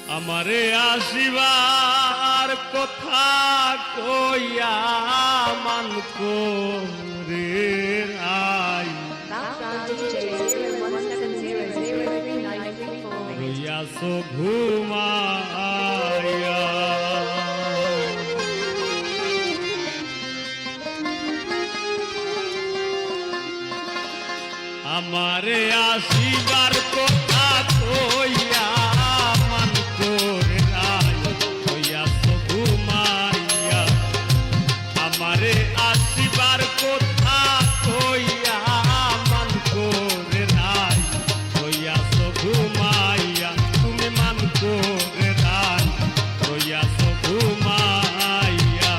আমারে আসিবার কথা কইয়া মান করে আই রইয়াছো ঘুমাইয়া আমারে আসিবার কথা কইয়া মান করে আই রইয়াছো ঘুমাইয়া আমারে আসিবার কথা কইয়া মান করে আই রইয়াছো ঘুমাইয়া তুমি মান করে আই রইয়াছো ঘুমাইয়া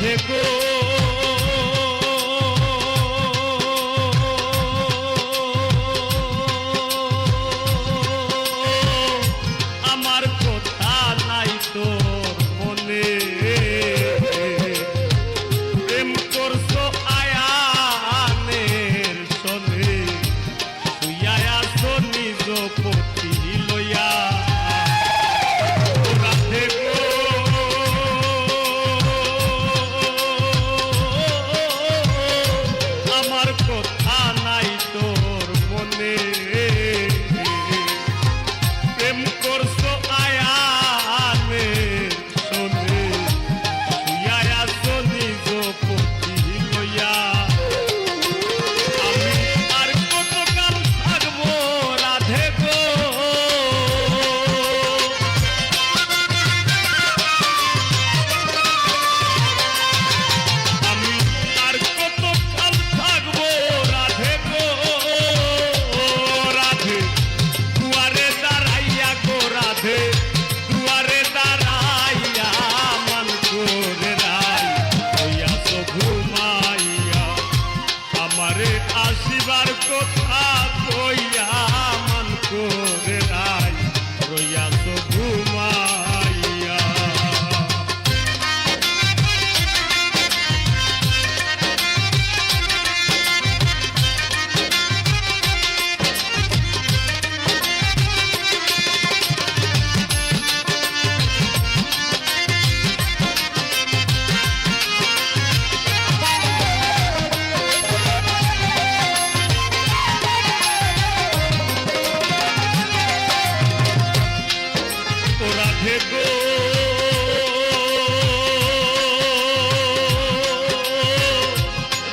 দেখো আমার কথা নাই তোর মনে প্রেম করছো আয়ানের সনে তুই আছো নিজ পতি লইয়া কথা নাই তোর মনে প্রেম করছো আয়ানে শোনে শুইয়া আছো নিজ পতি লইয়া আমি আর কতকাল থাকবো রাধে গো আমি আর কতকাল থাকবো রাধে গো রাধে দুয়ারে দাঁড়াইয়া গো রাধে দুয়ারে দাঁড়াইয়া মান করে রাই হইয়াছো ঘুমাইয়া আমারে আসিবার কথা কইয়া মান করে রাই রইয়াছো ঘুমাইয়া রাধে গো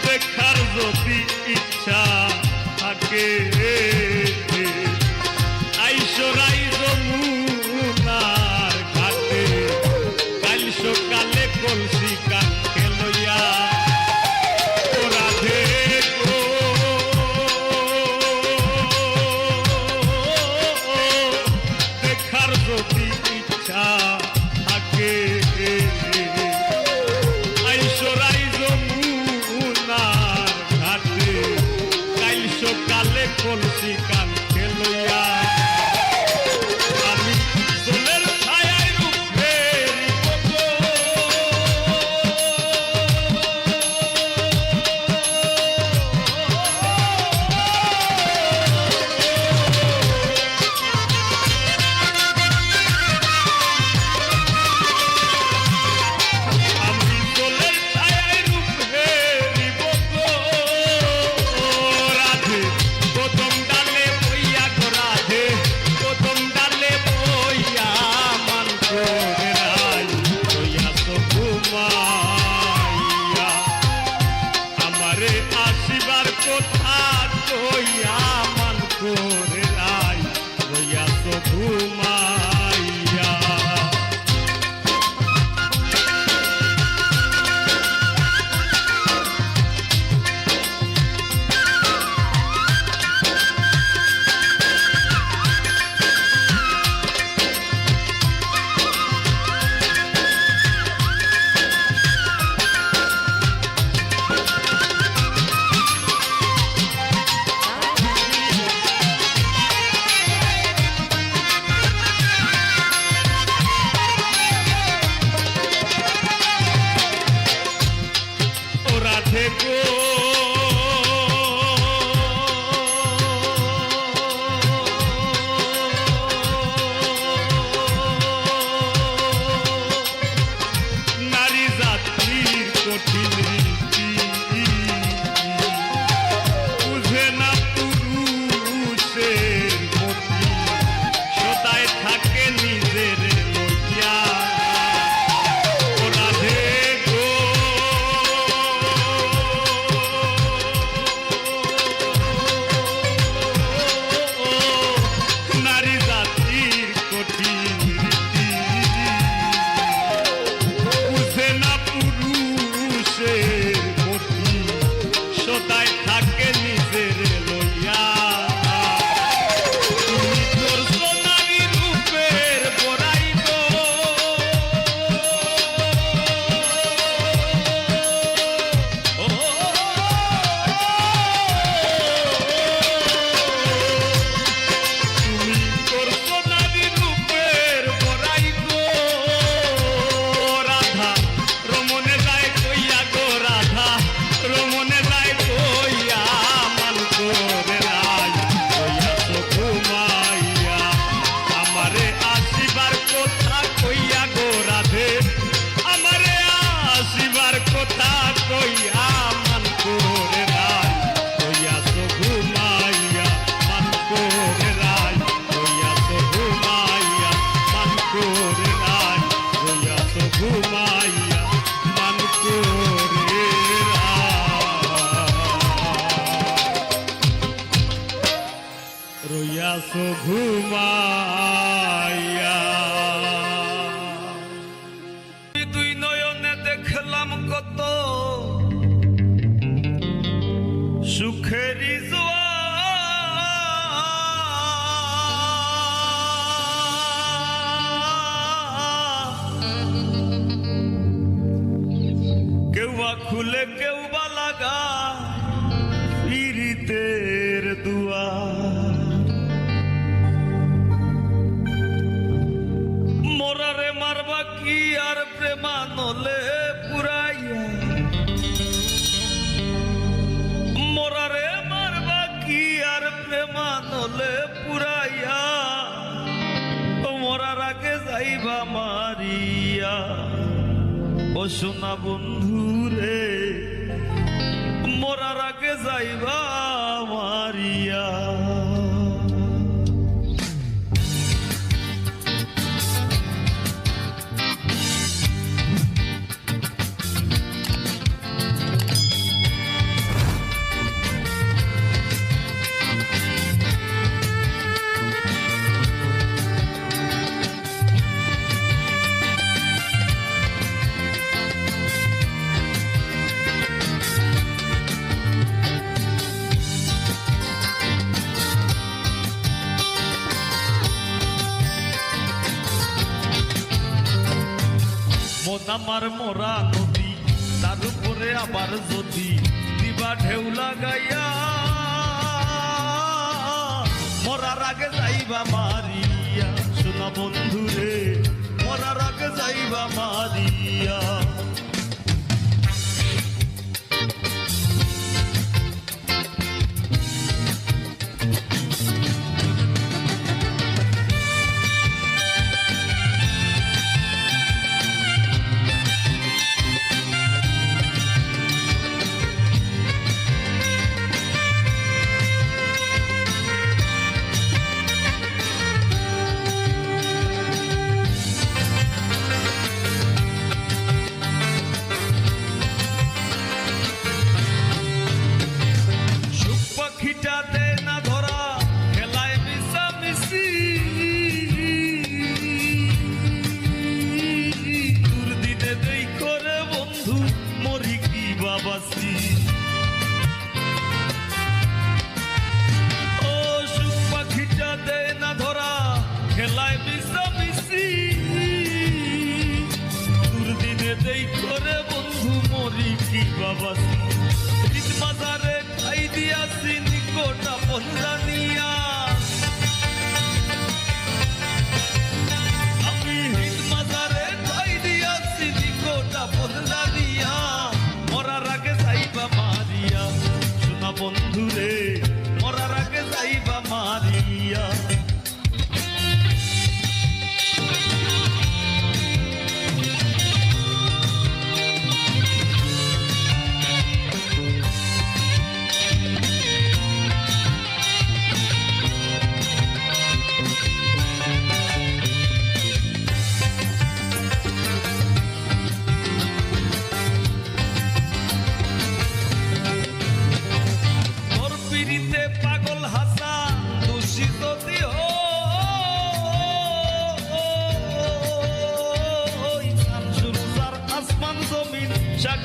দেখার যদি ইচ্ছা থাকে আইসো রাইজ মুনার ঘাটে কাল সকালে কলসি কাকে লইয়া রাধে গো দেখার যদি ইচ্ছা থাকে আইসরাই যমুনার ঘাটে কাল সকালে কলসি কানকে লইয়া আমি সোলের ছায়ায় রূপ ফেরিব গো আমি সোলের ছায়ায় রূপ ফেরিব গো রাধে কদম ডালে রাধে গো নারী জাতির কঠিন রীতি বুঝে না পুরুষের মতি সদায় থাকে নিজের লইয়া ও রাধে গো নারী জাতির কঠিন রীতি বুঝে না পুরুষের মতি সদায় থাকে নিজের লইয়া তুমি করছো নারী রূপের বড়াই গো ও তুমি করছো নারী রূপের বড়াই গো রাধা রমনে যায় কইয়া গো রাধা রমনে যায় কইয়া মান করে রাই কইয়া তো ঘুমাইয়া আমারে আসিবার কথা কইয়া গো রাধে আমারে আসিবার কথা কইয়া মান করে রাই কইয়া তো ঘুমাইয়া মান করে রাই কইয়া তো ঘুমাইয়া মান করে রাই কইয়া তো ঘুমাইয়া মান করে রইয়াছো ঘুমাইয়া দুই নয়নে দেখলাম কত সুখেরি কেউ বা খুলে কেউ বা লাগা পীড়িতের দুয়ার মোরারে মারবা কি আর প্রেমানলে পুরাইয়া মোরারে মারবা কি আর প্রেমানলে পুরাইয়া মোরার আগে যাইবা মারিয়া ও সোনা বন্ধু রে মোরার আগে যাইবা মারিয়া আমার মোরা নদী তার উপরে আবার যদি দিবা ঢেউ লাগাইয়া মরার আগে যাইবা মারিয়া শোনা বন্ধু রে মরার আগে যাইবা মারিয়া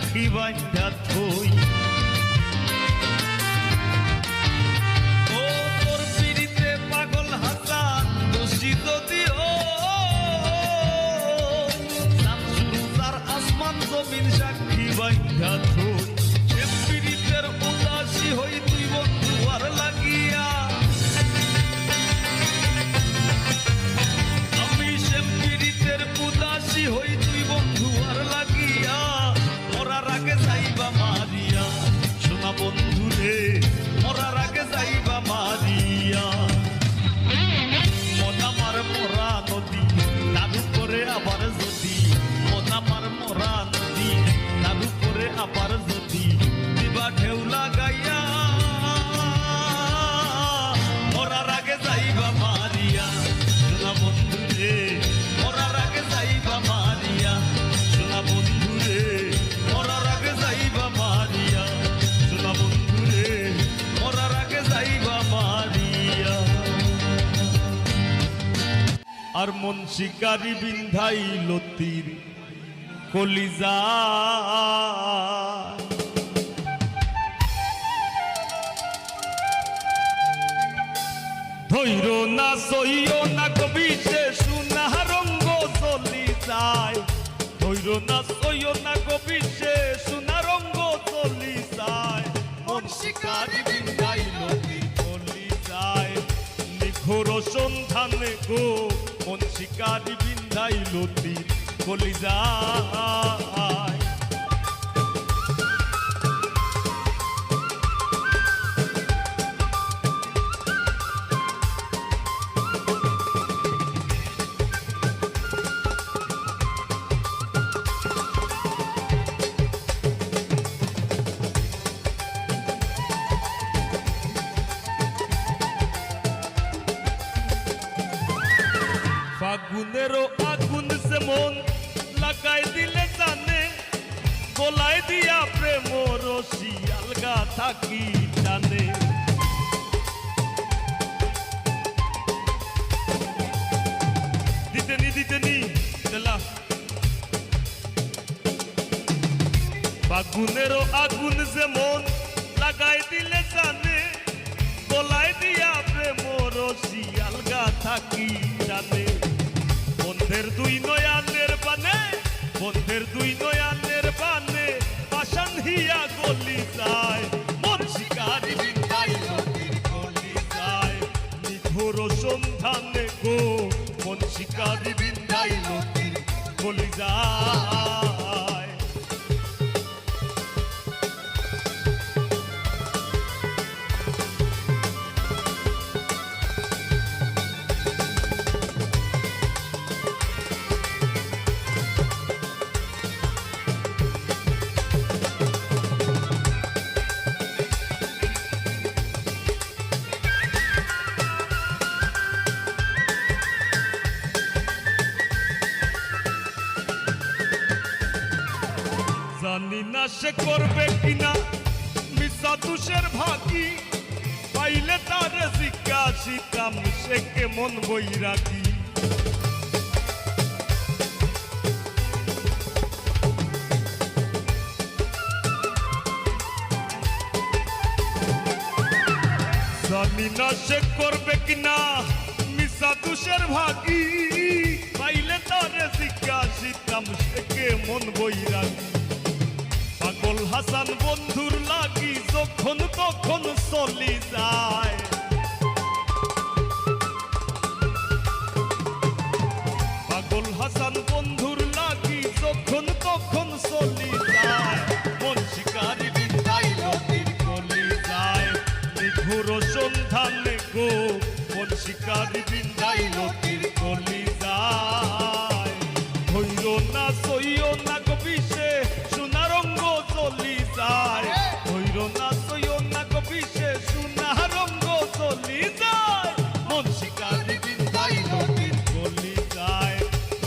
সাক্ষী বাইন্ধা থই। ও তোর পিড়িতে পাগল হাসান দোষী যদিও, শামসুর আসমান জমিন সাক্ষী বাইন্ধা থই। সে পিড়িতের উদাসী হই তুই বন্ধু আর লাগিয়া, আমি সে পিড়িতের উদাসী হই তুই বন্ধু আর লাগিয়া, মরার আগে যাইবা মারিয়া শোনা বন্ধু রে, মরার আগে যাইবা মারিয়া। মন আমার মরা নদী তার উপরে আবার যদি, মন আমার মরা নদী তার উপরে আবার যদি দিবা ঢেউ লাগাইয়া, মরার আগে যাইবা মারিয়া শোনা বন্ধু রে, মরার আগে যাইবা মারিয়া শোনা বন্ধু রে, মরার আগে যাইবা মারিয়া শোনা বন্ধু রে, মরার আগে যাইবা মারিয়া। আর মন শিকারি বিন্ধাইল তীর কলিজা, ধৈর না সইও না কবি সে সুনা রঙ্গ চলি যায়, ধৈর না সইও না কবি সে সুনা রঙ্গ চলি যায়। মন শিকারি বিন্ধাইল তীর কলি যায়, নিখোর সন্ধানে গো মন শিকারি বিন্ধাইল তীর কলি যায়। ফাগুনেরও আগুন সে মন লাগাই দিলে জানে, গোলায় দিয়া প্রেম রশি আলগা থাকি জানে। দিতেনি দিলা ফাগুনেরও আগুন যে মন লাগাই দিলে জানে, গোলায় দিয়া প্রেম রশি আলগা থাকি জানে। বন্ধের দুই নয়ানের বানে, বন্ধের দুই নয়ানের বানে পাশান হিয়া গলি যায়, মন শিকারি বিন্ধাইল তীর গলি যায়। নিখোর সন্ধানে গো মন শিকারি বিন্ধাইল তীর গলি যায়। জানি না সে করবে কিনা মিশা তুষের ভাগি, পাইলে তার জিজ্ঞাসিতাম সে কেমন বৈরাগী। জানি না সে করবে কিনা মিশা তুষের ভাগি, পাইলে তার জিজ্ঞাসিতাম সে কেমন বৈরাগী। পাগল হাসান বন্ধুর লাগি যখন তখন চলি যায়, পাগল হাসান বন্ধুর লাগি যখন তখন চলি যায়। মন শিকারি বিন্ধাইল তীর গলি যায়, নিখোর সন্ধানে গো মন শিকারি বিন্ধাইল তীর গলি যায়। ধৈর না সইও না কবি সে সোনা রঙ্গ চলি যায়, ধৈর না সইও না কবি সে সোনা রঙ্গ চলি যায়। মন শিকারি বিন্ধাইল তীর গলি যায়,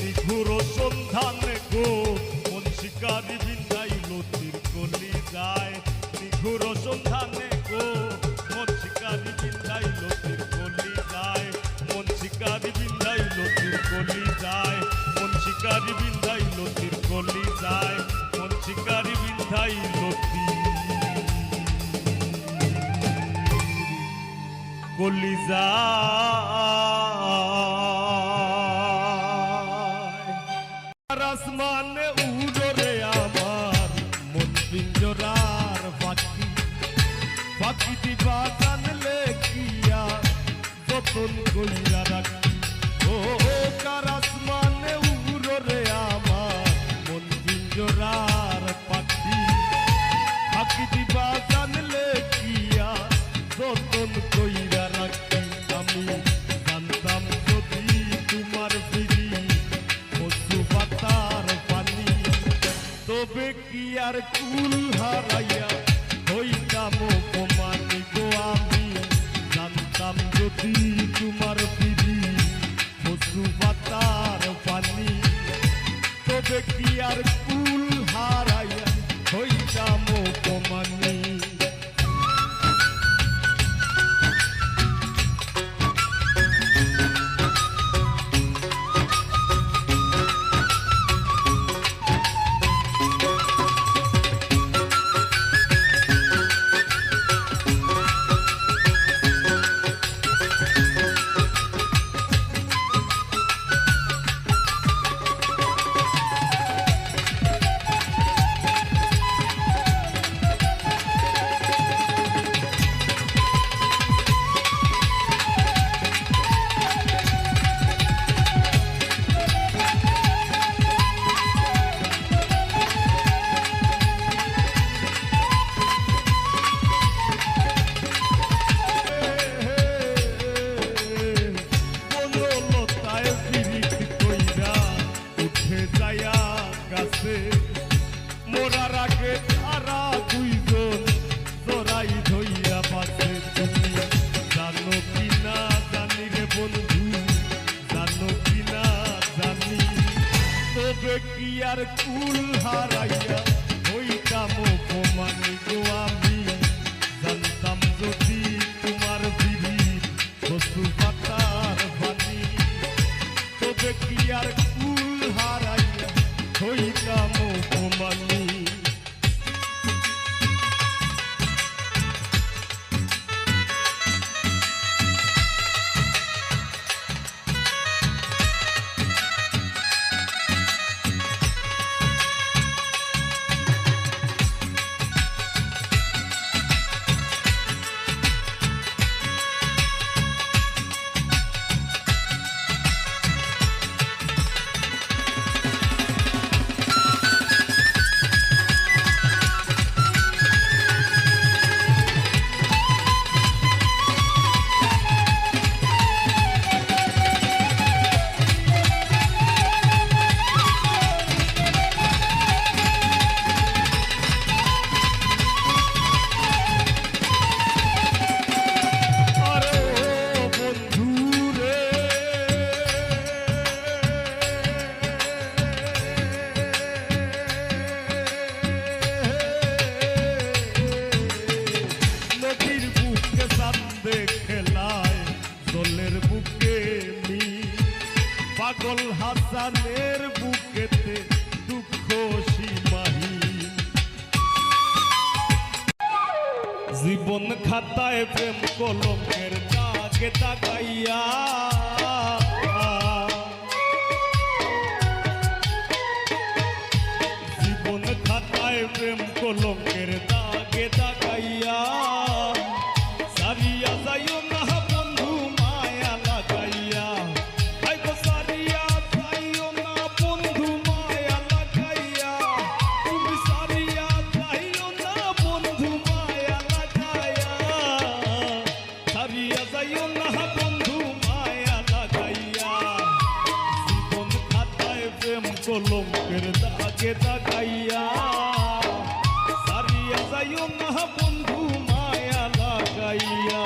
নিখোর সন্ধানে গো মন শিকারি বিন্ধাইল তীর গলি যায়। নিখোর সন্ধানে গো মন শিকারি বিন্ধাইল তীর গলি যায়, মন শিকারি বিন্ধাইল তীর গলি যায়, মন শিকারি বিন্ধাইল তীর গলি যায়, মন শিকারি বিন্ধাইল ধাইলতি কলিজা আসমানে উড়রে আমার মন পিঞ্জরার পাখি পাখি দিবা জানলে কিয়া যতন কইরা রাখি ও কার আসমানে উড়রে আমার মন পিঞ্জরার পাখি পাখি দিবা জানলে কিয়া যতন কইরা রাখি আমি জানতাম যদি তোমার ফিরি পশু পাতার পানি তবে কি আর কুল হারাইয়া হইতাম অপমানি গো আমি জানতাম যদি তোমার ফিরি পশু পাতার পানি তবে কি আর কুল হারাইয়া হইতাম অপমানি মোরার আগে তারা দুইজন জোড়াই ধইয়া বাসে তুমি জানো কি না জানি রে বন্ধু জানো কি না জানি তবে কি আর কুল হারাইয়া হইতাম অপমানি গো আমি জানতাম যদি তোমার বিড়ি পশু পাতার বাণী তবে কি আর কুল হারাইয়া হইতাম অপমানি পাগল হাসানের বুকেতে দুঃখ সীমাহীন জীবন খাতায় প্রেম কলঙ্কের দাগে দাগাইয়া জীবন খাতায় প্রেম কলঙ্কের দাগে দাগাইয়া সারিয়া যাইও না বন্ধু মায়া লাগাইয়া কলঙ্কের দাগে দাগাইয়া সারিয়া যাইও না বন্ধু মায়া লাগাইয়া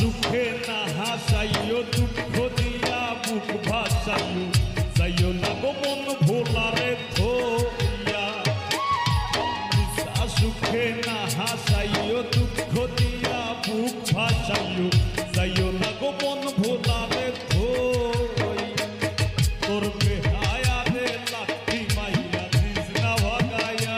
সুখে না হাসাইও দুঃখ দিয়া বুক ভাসাইও যাইও না গো মন ভোলারে থইয়া নিশা সুখে না হাসাইও দুঃখ দিয়া বুক ভাসাইও যাইও না গো মন ভোলারে থইয়া তোর বেহায়া রে লাঠি মাইয়া দিস না ভাগাইয়া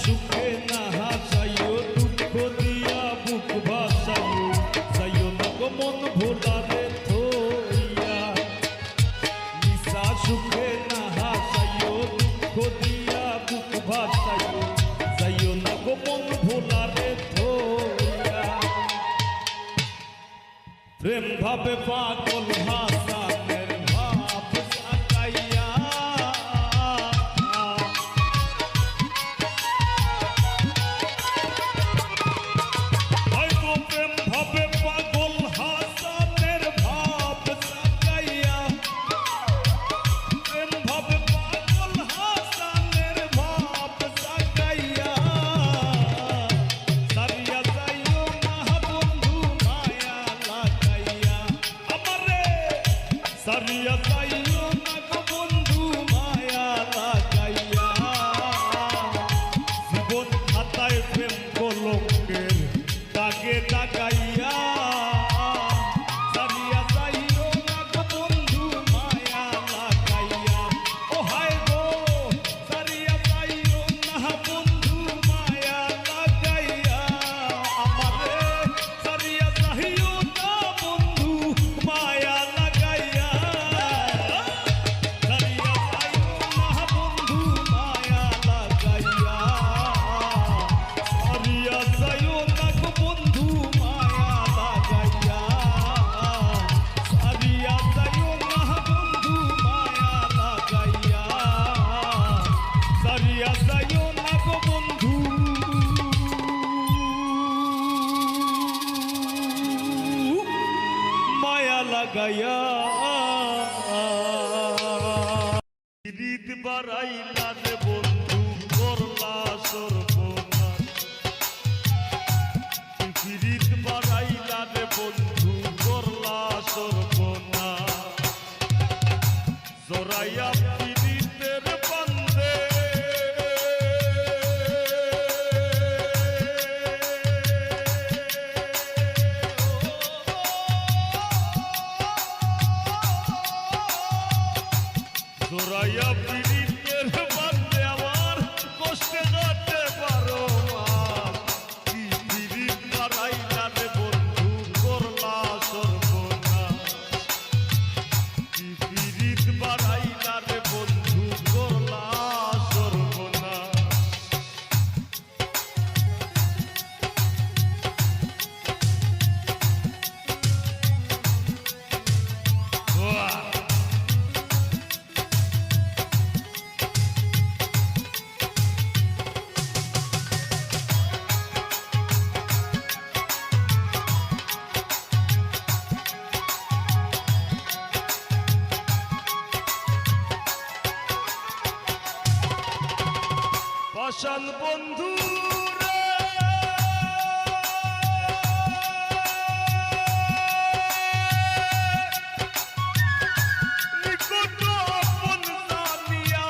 সুখে না হাসাইও দুঃখ দিয়া বুক ভাসাইও যাইও না গো মন ভোলারে থইয়া নিশা সুখে না হাসাইও দুঃখ দিয়া বুক ভাসাইও যাইও না গো মন ভোলারে থইয়া প্রেম ভাবে পাগল হাসানের ভাব সাকাইয়া সারিয়া যাইও না গো বন্ধু মায়া লাগাইয়া জীবন খাতায় প্রেম কলঙ্কের দাগে দাগাইয়া সারিয়া যাইও না গো বন্ধু মায়া লাগাইয়া ও হায় গো সারিয়া যাইও না বন্ধু মায়া লাগাইয়া আমারে সারিয়া যাইও না বন্ধু মায়া লাগাইয়া লাগাইয়া রীত বাড়াইলা রে বন্ধু করলা সর্বনাশ রীত বাড়াইলা রে বন্ধু করলা সর্বনাশ জড়াইয়া পীড়িতের বন্ধে জোরাইয়া পীড়িতের বান্ধে আমার কষ্টে কাটতে পারো কি পীড়িত বাড়াইলা রে বন্ধু করলা সর্বনাশ কি পীড়িত বাড়াইলা রে বন্ধু করলা সর্বনাশ পাষাণ বন্ধু রে নিকট আপন জানিয়া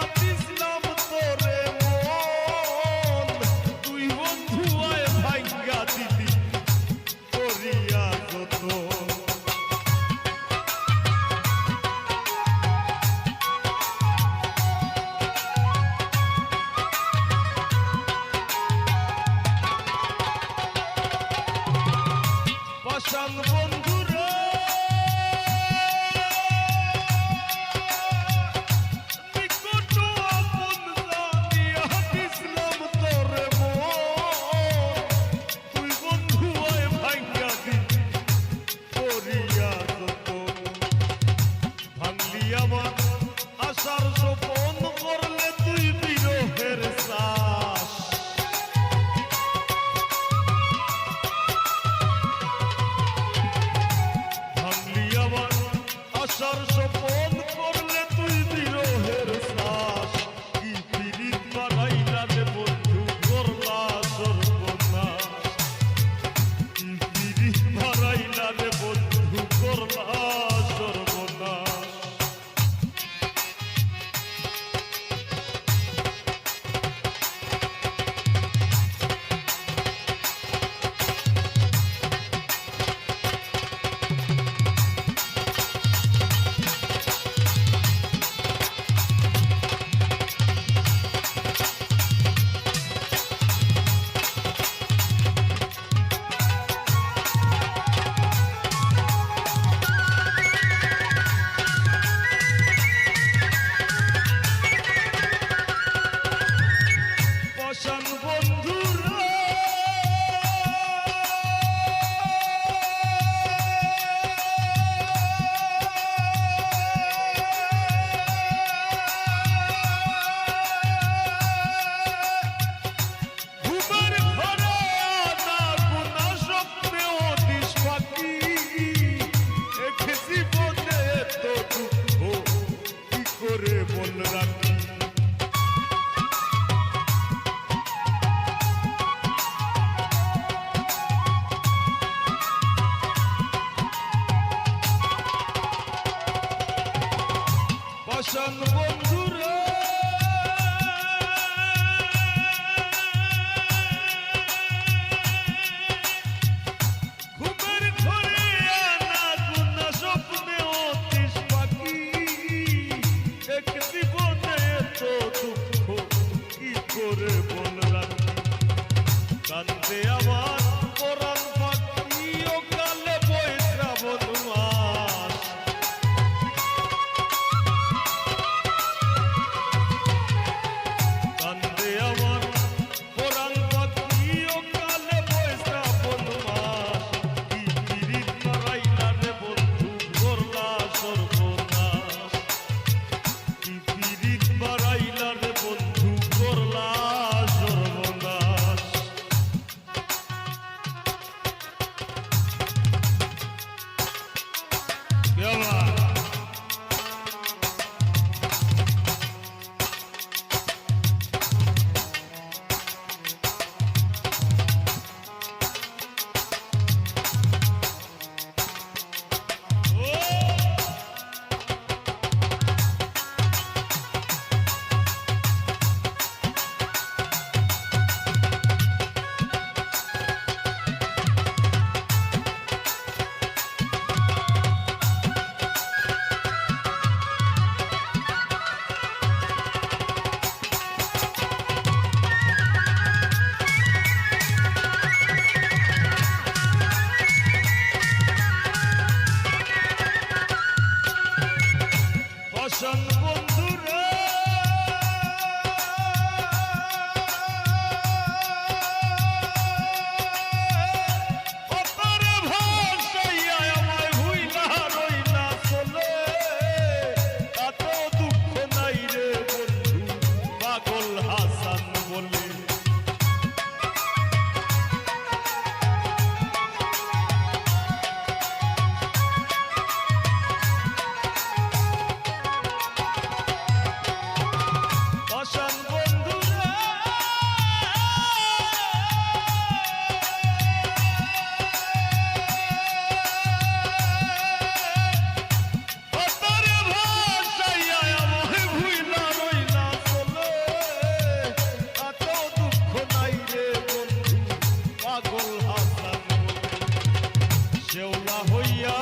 পাষাণ বন্ধুরে ঘুমের ঘরে আনা গুনা স্বপ্নে অতিশ পাখি এক জীবনে তো দুঃখ কি করে বল রাখি কান্দে আমার পরাণ পাখি ও কালে বই শ্রাবণ মাস কান্দে আমার পরাণ পাখি ও কালে বই শ্রাবণ মাস কি পিরিত মারাইলা রে বন্ধু করলা সর্বনাশ কি পিরিত মারাইলা রে বন্ধু করলা সর্বনাশ পাষাণ বন্ধুরে অতরে ভাসাইয়া আমায় ভুইলা রইলা চলে এত দুঃখ নাই রে বন্ধু পাগল হাসান বলে পাষাণ বন্ধুরে অতরে ভাসাইয়া আমায় ভুইলা রইলা চলে এত দুঃখ নাই রে বন্ধু পাগল হাসান শেওলা হইয়া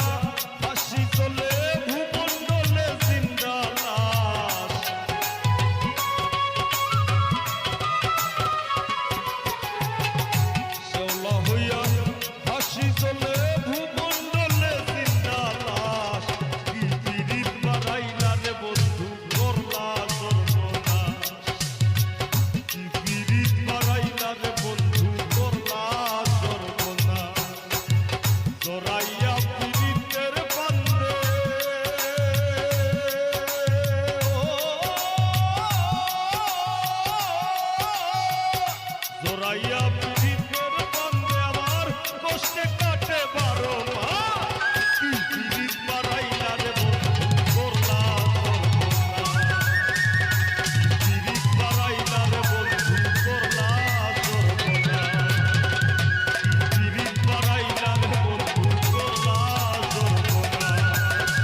হাসি চলে ভূমণ্ডলে জিন্দা লাশ শেওলা হইয়া হাসি চলে ভূমণ্ডলে জিন্দা লাশ কি পিরিত মারাইলা রে বন্ধু করলা সর্বনাশ কি পিরিত মারাইলা রে বন্ধু করলা সর্বনাশ জড়াইয়া পিরিতের বান্ধে জড়াইয়া পিরিতের বান্ধে আমার কষ্টে কাটে 12 মাস কি পিরিত মারাইলা রে বন্ধু করলা সর্বনাশ কি পিরিত মারাইলা রে বন্ধু করলা সর্বনাশ পিরিত মারাইলা রে বন্ধু করলা সর্বনাশ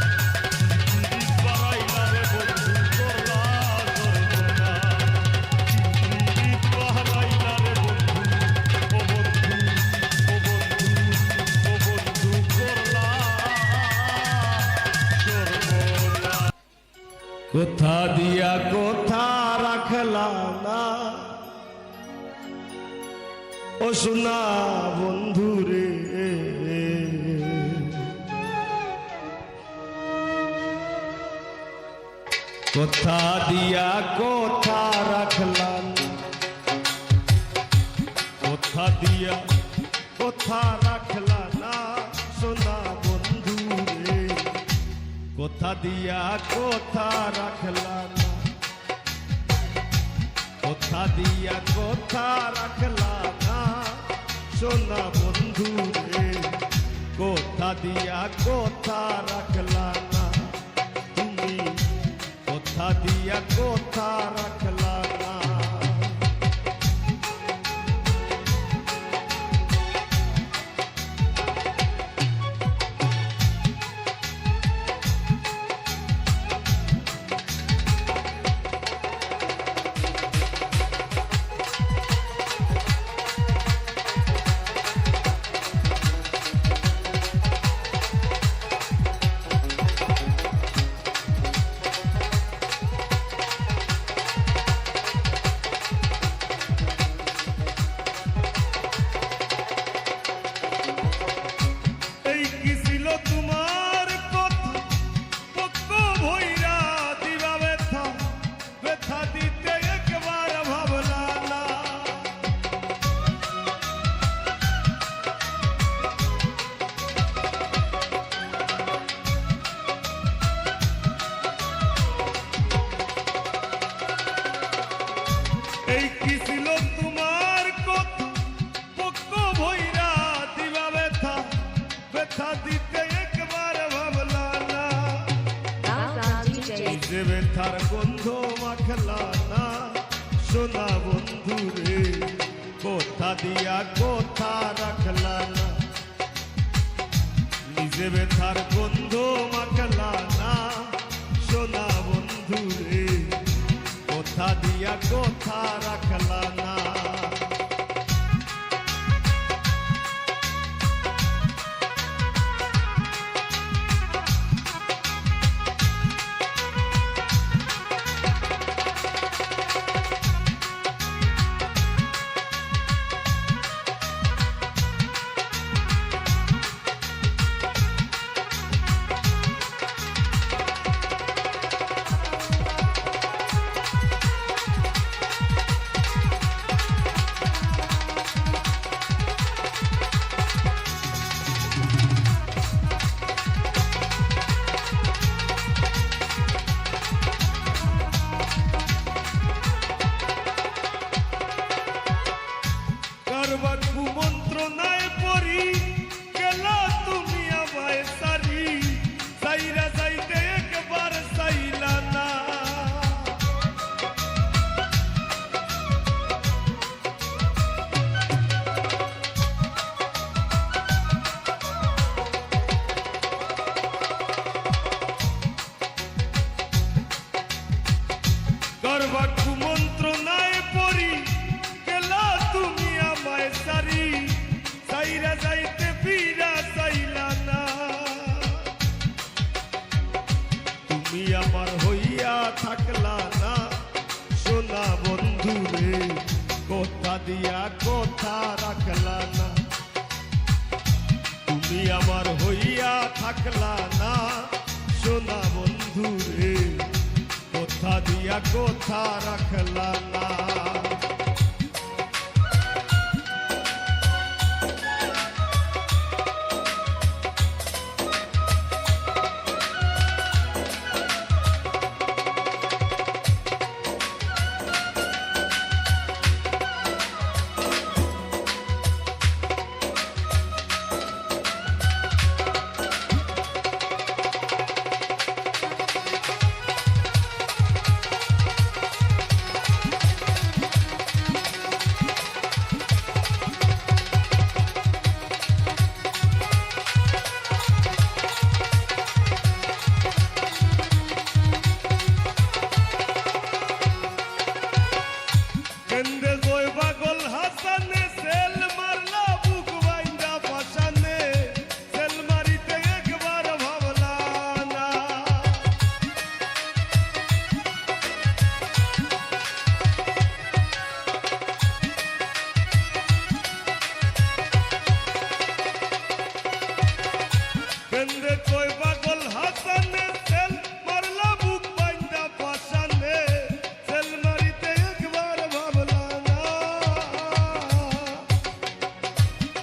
পিরিত মারাইলা রে বন্ধু করলা সর্বনাশ পিরিত মারাইলা রে বন্ধু ও বন্ধু ও বন্ধু ও বন্ধু করলা সর্বনাশ কোথা দিয়া কোথা রাখলা না ও সোনা বন্ধু রে কোথা দিয়া কোথা রাখলাম কোথা দিয়া কোথা রাখলা না সোনা বন্ধু রে কোথা দিয়া কোথা রাখলা না কোথা দিয়া কোথা রাখলা না সোনা বন্ধু রে কোথা দিয়া কোথা রাখলা না তুমি কোথা দিয়া কোথা রাখলা না মাখলা না সোনা বন্ধু রে কোথা দিয়া কোথা রাখলা না নিজে ব্যথার গন্ধ মাখলা না সোনা বন্ধু রে কোথা দিয়া কোথা রাখলা না কুমন্ত্রণায় পড়ি গেলা তুমি আমায় সারি সাইরা যাইতে একবার চাইলা না গর্বা কুমন্ত্রণায় পড়ি গেলা তুমি আমায় সারি সাইরা যাইতে ফিরা চাইলা না তুমি আমার হইয়া থাকলা না সোনা বন্ধু রে কোথা দিয়া কোথা রাখলা না তুমি আমার হইয়া থাকলা না সোনা বন্ধু রে কোথা দিয়া কোথা রাখলা না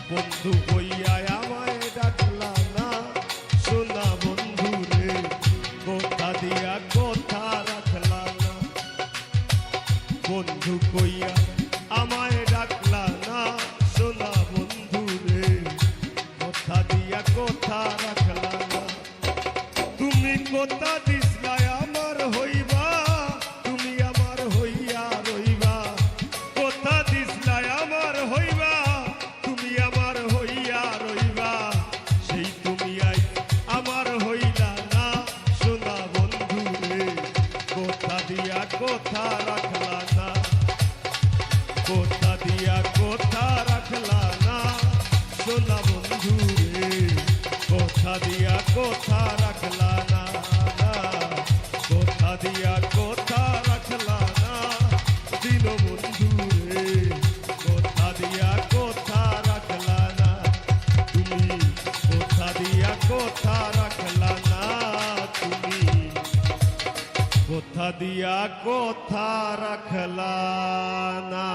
বন্ধু হইয়া আমায় ডাকলা না সোনা বন্ধু রে কোথা দিয়া কোথা রাখলা না বন্ধু কইয়া আমায় ডাকলা না সোনা বন্ধু রে কোথা দিয়া কোথা রাখলা না তুমি কোথা দিসলাই আমার হইবা তুমি আমার হইয়া রইবা কোথা দিসলাই আমার হইবা তুমি আমার হইয়া রইবা সেই তুমি আই আমার হইলা না সোনা বন্ধু রে কোথা দিয়া কোথা রাখলা না কোথা দিয়া কোথা রাখলা না সোনা বন্ধু রে কোথা দিয়া কোথা রাখলা না কোথা দিয়া কোথা রাখলা না দিন বন্ধু রে কোথা দিয়া কোথা রাখলা না তুমি কোথা দিয়া কোথা রাখলা না তুমি কোথা দিয়া কোথা রাখলা না